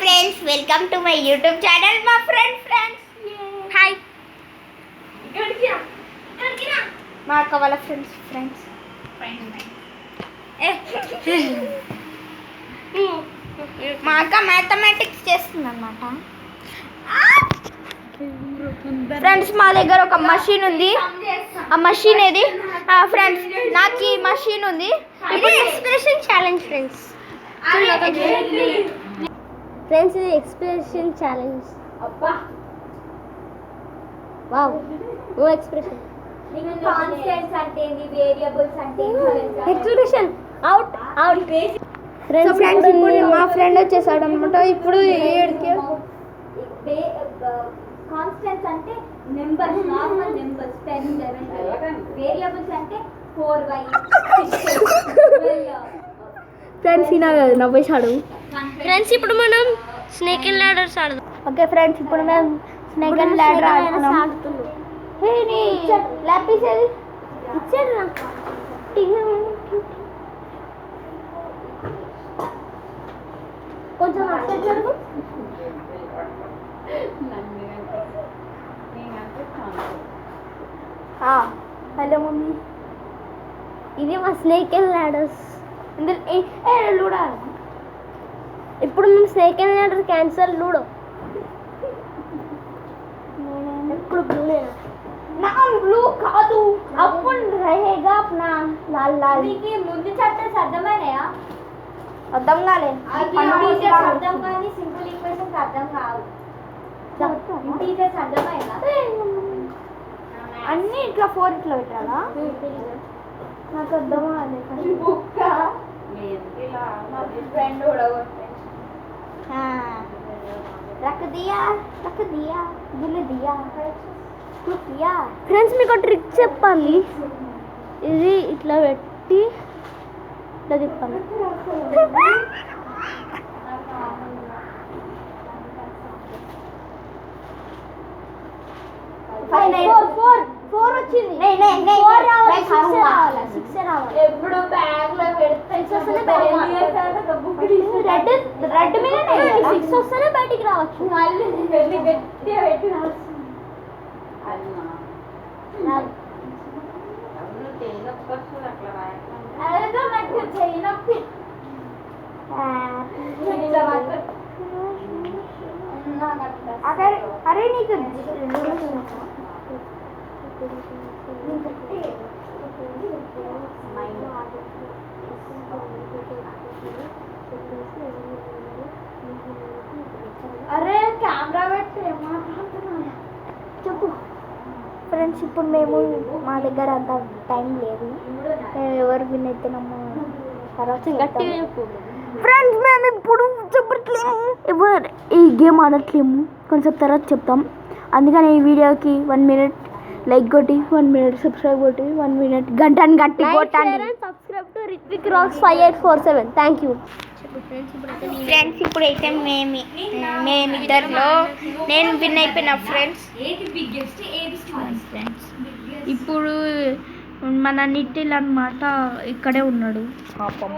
friends, welcome to my YouTube channel, my friends. Hi. మా అక్క వాళ్ళ ఫ్రెండ్స్ మా అక్క మ్యాథమెటిక్స్ చేస్తుంది అనమాట. ఫ్రెండ్స్ మా దగ్గర ఒక మషీన్ ఉంది. ఆ మషీన్ ఏది ఫ్రెండ్స్? నాకు ఈ మషీన్ ఉంది. ఇప్పుడు ఎక్స్ప్రెషన్ ఛాలెంజ్ ఫ్రెండ్స్. ఫ్రెండ్స్ ఇది expression challenge. Wow, no expression. Constants అంటే ఏంది, వేరియబుల్స్ అంటే ఎక్స్ప్రెషన్ అవుట్. ఫ్రెండ్స్ ఇప్పుడు మా ఫ్రెండ్ వచ్చేసాడు అనమాట. ఇప్పుడు ఏడికి కాన్స్టెంట్స్ అంటే నెంబర్స్, నార్మల్ నెంబర్స్ 10, 11. వేరియబుల్స్ అంటే 4y 6. ఫ్రెండ్స్ ఈయన నవ్వేశాడు. ఫ్రెండ్స్ ఇప్పుడు మనం స్నేక్ అండ్ ల్యాడర్స్ ఆడదాం. ఓకే ఫ్రెండ్స్, ఇప్పుడు మేము స్నేక్ అండ్ ల్యాడర్ ఆడుతున్నాం. హే నీ లాపిస్ ఏది ఇచ్చాడు నాకు. కొంచెం అప్సెట్ జరుగు. హలో మమ్మీ, ఇది మా స్నేక్ అండ్ ల్యాడర్స్. లూడో. ఇప్పుడు మేము snake and ladder cancer ludo. ఎప్పుడు బ్లూనేనా? నా బ్లూ కాదు, అప్పుడు రహేగా అప్నా లాల్ లాల్. మీకు ముందు చాప్టర్స్ అర్థమైనాయా? అర్థం కాలే. ఇంటీజర్స్ అర్థం కానీ సింపుల్ ఈక్వేషన్స్ అర్థం కావు. ఇంటీజర్స్ అర్థమైనా? అన్నీ ఇట్లా 4 ఇట్లా పెట్టాలా? నాకు అర్థం కాలే. ఫ్రెండ్ కూడా రక్ దియా దిల్ దియా దియా. ఫ్రెండ్స్ మీకు ట్రిక్ చెప్పాలి. ఇది ఇట్లా పెట్టి ఇట్లా తిప్పాలి. ఫోర్ వచ్చింది. 6 రావాలి. ఎప్పుడు బ్యాగ్ లో పెడితే రెడ్ మీద 6 వస్తేనే బయటికి రావచ్చు. మళ్ళీ వెళ్ళి గట్టిగా పెట్టి అదేదో నాకు చేయనొప్పి. అరే నీకు అరే కెమెరా పెట్టి చెప్పు ఫ్రెండ్స్. ఇప్పుడు మేము మా దగ్గర అంత టైం లేదు. ఎవరు విన్ అయితేనమ్మా తర్వాత గట్టిగా చెప్పు. ఫ్రెండ్స్ మేము ఇప్పుడు చెప్పట్లేము, ఎవరు ఈ గేమ్ ఆడట్లేము. కొంచెం తర్వాత చెప్తాం. అందుకని ఈ వీడియోకి 1 మినిట్ లైక్ కొట్టి, 1 మినిట్ సబ్స్క్రైబ్ కొట్టి, 1 మినిట్ గంటని గట్టి కొట్టండి. Subscribe to Rithvik rocks 5847. Thank you. Friends ఇప్పుడైతే మేమిద్దరిలో నేను విన్ అయిపోయినా ఫ్రెండ్స్. ఇప్పుడు మన నిట్టిల్ అన్నమాట ఇక్కడే ఉన్నాడు పాపం.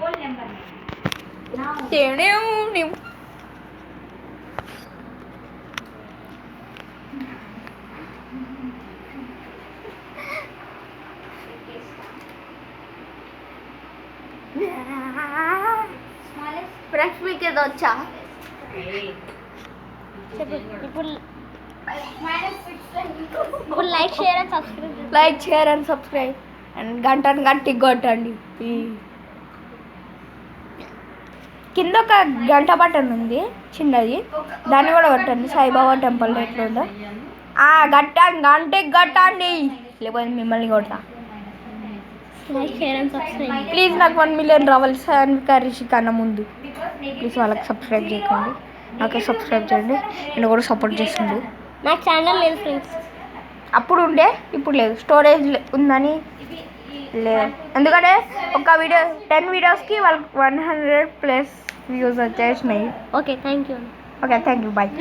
ఫ్రెండ్స్ మీకు ఏదో వచ్చా? ఇప్పుడు like share and subscribe. Like share and subscribe and గంటని గట్టి కొట్టండి. కింద ఒక గంట బటన్ ఉంది చిన్నది, దాన్ని కూడా కొట్టండి. సాయిబాబా టెంపుల్ ఎట్లా ఉందో గంటకి కొట్టండి, లేకపోతే మిమ్మల్ని కొడతా. Like share and subscribe. Please నాకు 1 మిలియన్ రావాలి సాన్విక రిషి కన్నా ముందు. ప్లీజ్ వాళ్ళకి సబ్స్క్రైబ్ చేయకండి, నాకే సబ్స్క్రైబ్ చేయండి. నేను కూడా సపోర్ట్ చేస్తుంది. నాకు ఛానల్ లేదు ఫ్రెండ్స్. అప్పుడు ఉండే, ఇప్పుడు లేదు. స్టోరేజ్ ఉందని లేదు, ఎందుకంటే ఒక వీడియో 10 వీడియోస్కి వాళ్ళకి 100+ వ్యూస్ వచ్చేసినాయి. Okay thank you. Okay thank you, bye.